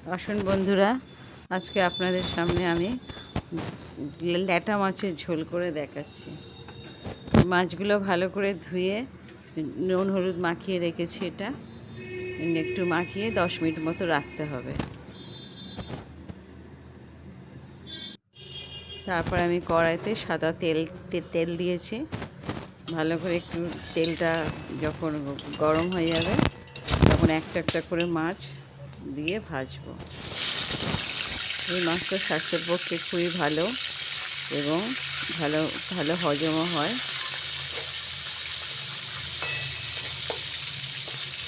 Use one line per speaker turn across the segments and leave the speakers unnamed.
আসুন বন্ধুরা, আজকে আপনাদের সামনে আমি ল্যাটা মাছের ঝোল করে দেখাচ্ছি। মাছগুলো ভালো করে ধুয়ে নুন হলুদ মাখিয়ে রেখেছি। এটা একটু মাখিয়ে 10 মিনিট মতো রাখতে হবে। তারপর আমি কড়াইতে সাদা তেল দিয়েছি। ভালো করে একটু তেলটা যখন গরম হয়ে যাবে তখন একটা একটা করে মাছ দিয়ে ভাজবো। এই মাছটা স্বাস্থ্যের পক্ষে খুবই ভালো এবং ভালো ভালো হজমও হয়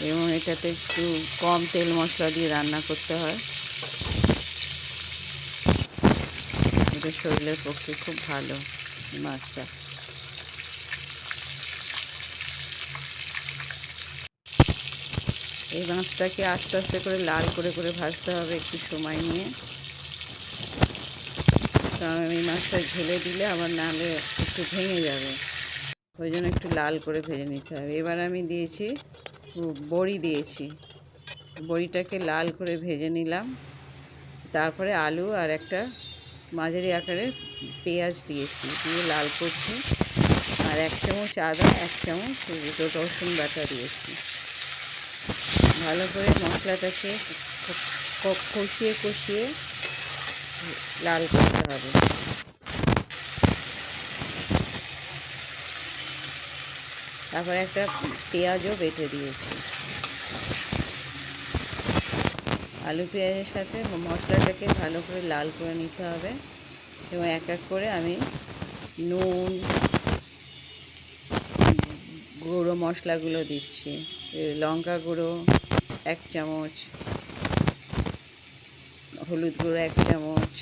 এবং এটাতে একটু কম তেল মশলা দিয়ে রান্না করতে হয়। এটা শরীরের পক্ষে খুব ভালো মাছটা। এই মাছটাকে আস্তে আস্তে করে লাল করে করে ভাজতে হবে একটু সময় নিয়ে, কারণ এই মাছটা ঝেলে দিলে আবার নাহলে একটু ভেঙে যাবে। ওই জন্য একটু লাল করে ভেজে নিতে হবে। এবার আমি দিয়েছি বড়ি দিয়েছি, বড়িটাকে লাল করে ভেজে নিলাম। তারপরে আলু আর একটা মাঝারি আকারের পেঁয়াজ দিয়েছি, দিয়ে লাল করছি। আর 1 চামচ আদা, 1 চামচ রসুন বাটা দিয়েছি। ভালো করে মশলাটাকে কষিয়ে কষিয়ে লাল করতে হবে। তারপরে একটা পেঁয়াজও বেটে দিয়েছি। আলু পেঁয়াজের সাথে মশলাটাকে ভালো করে লাল করে নিতে হবে এবং এক এক করে আমি নুন, গুঁড়ো মশলাগুলো দিচ্ছি। লঙ্কা গুঁড়ো 1 চামচ, হলুদ গুঁড়ো 1 চামচ,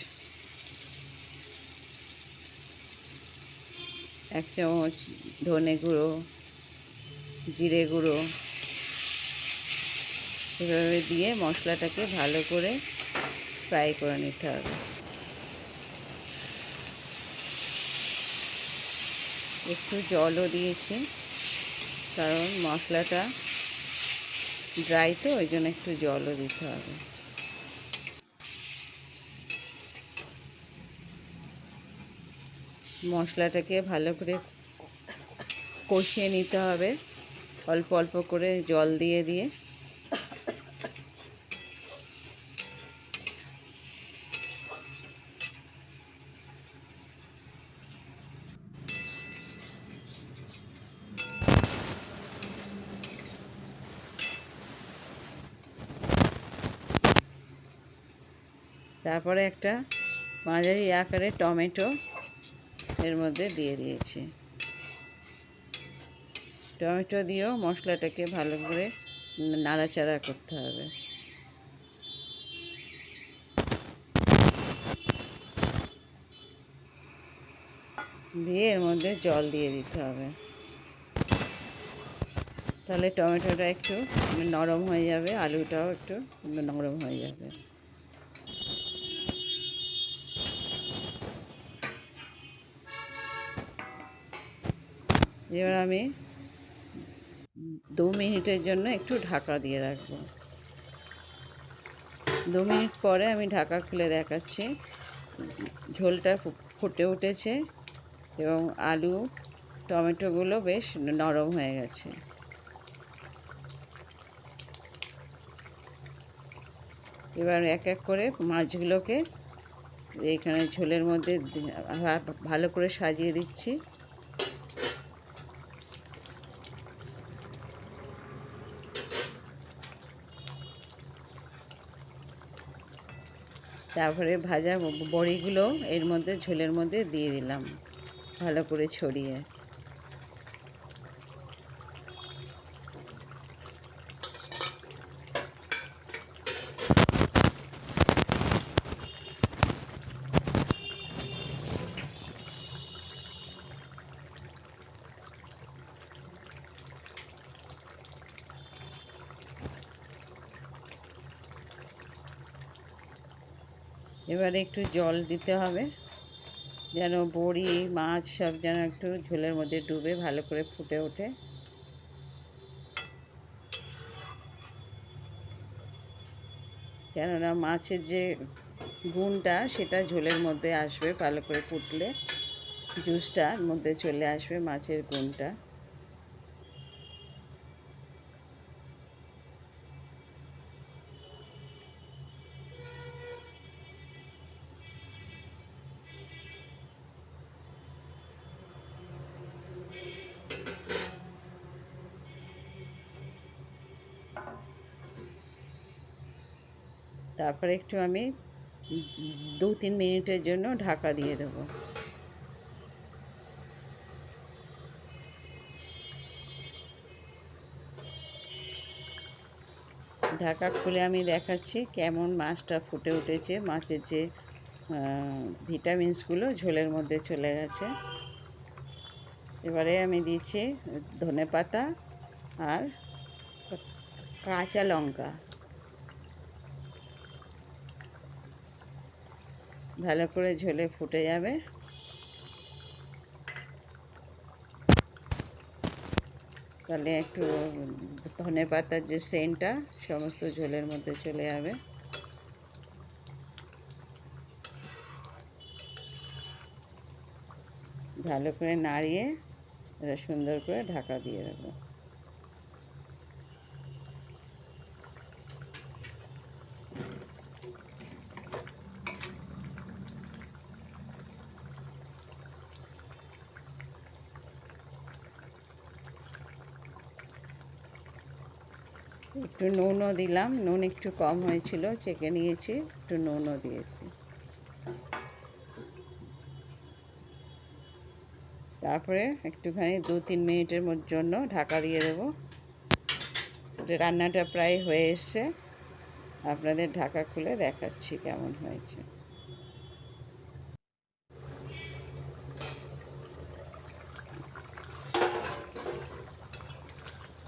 1 চামচ ধনে গুঁড়ো, জিরে গুঁড়ো, এভাবে দিয়ে মশলাটাকে ভালো করে ফ্রাই করে নিতে হবে। একটু জলও দিয়েছি, কারণ মশলাটা ড্রাই তো, ওই জন্য একটু জলও দিতে হবে। মশলাটাকে ভালো করে কষিয়ে নিতে হবে অল্প অল্প করে জল দিয়ে দিয়ে। তারপরে একটা মাঝারি আকারে টমেটো এর মধ্যে দিয়ে দিয়েছি। টমেটো দিয়েও মশলাটাকে ভালো করে নাড়াচাড়া করতে হবে। দিয়ে এর মধ্যে জল দিয়ে দিতে হবে, তাহলে টমেটোটা একটু নরম হয়ে যাবে, আলুটাও একটু নরম হয়ে যাবে। এবার আমি 2 মিনিটের জন্য একটু ঢাকা দিয়ে রাখবো। 2 মিনিট পরে আমি ঢাকা খুলে দেখাচ্ছি। ঝোলটা ফুটে উঠেছে এবং আলু টমেটোগুলো বেশ নরম হয়ে গেছে। এবার এক এক করে মাছগুলোকে এইখানে ঝোলের মধ্যে ভালো করে সাজিয়ে দিচ্ছি। তারপরে ভাজা বড়িগুলো এর মধ্যে ঝোলের মধ্যে দিয়ে দিলাম ভালো করে ছড়িয়ে। এবারে একটু জল দিতে হবে, যেন বড়ি মাছ সব যেন একটু ঝোলের মধ্যে ডুবে ভালো করে ফুটে ওঠে। কেননা মাছের যে গুণটা সেটা ঝোলের মধ্যে আসবে, ভালো করে ফুটলে জুসটার মধ্যে চলে আসবে মাছের গুণটা। তারপরে একটু আমি 2-3 মিনিটের জন্য ঢাকা দিয়ে দেবো। ঢাকা খুলে আমি দেখাচ্ছি কেমন মাছটা ফুটে উঠেছে। মাছের যে ভিটামিনসগুলো ঝোলের মধ্যে চলে গেছে। এবারে আমি দিচ্ছি ধনেপাতা আর কাঁচা লঙ্কা। ভালো করে ঝোলে ফুটে যাবে। তাহলে একটু ধনেপাতার যে সেন্টটা সমস্ত ঝোলের মধ্যে চলে যাবে। ভালো করে নাড়িয়ে এটা সুন্দর করে ঢাকা দিয়ে দেবো। একটু নুনও দিলাম, নুন একটু কম হয়েছিল, চেখে নিয়েছি, একটু নুনও দিয়েছি। তারপরে একটুখানি 2-3 মিনিটের জন্য ঢাকা দিয়ে দেবো। রান্নাটা প্রায় হয়ে এসছে, আপনাদের ঢাকা খুলে দেখাচ্ছি কেমন হয়েছে।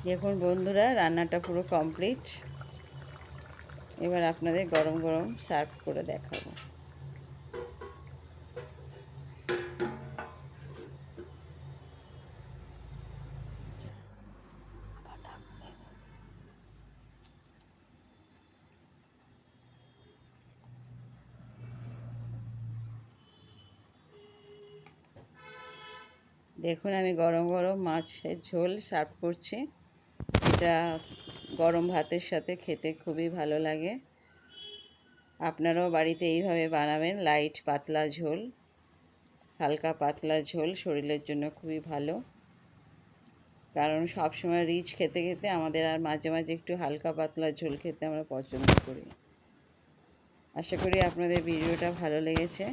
দেখুন বন্ধুরা, রান্নাটা পুরো কমপ্লিট। এবার আপনাদের গরম গরম সার্ভ করে দেখাবো। দেখুন আমি গরম গরম মাছের ঝোল সার্ভ করছি। এটা গরম ভাতের সাথে খেতে খুবই ভালো লাগে। আপনারাও বাড়িতে এইভাবে বানাবেন। লাইট পাতলা ঝোল, হালকা পাতলা ঝোল শরীরের জন্য খুবই ভালো। কারণ সব সময় রিচ খেতে খেতে আমাদের আর মাঝে মাঝে একটু হালকা পাতলা ঝোল খেতে আমরা পছন্দ করি। আশা করি আপনাদের ভিডিওটা ভালো লেগেছে।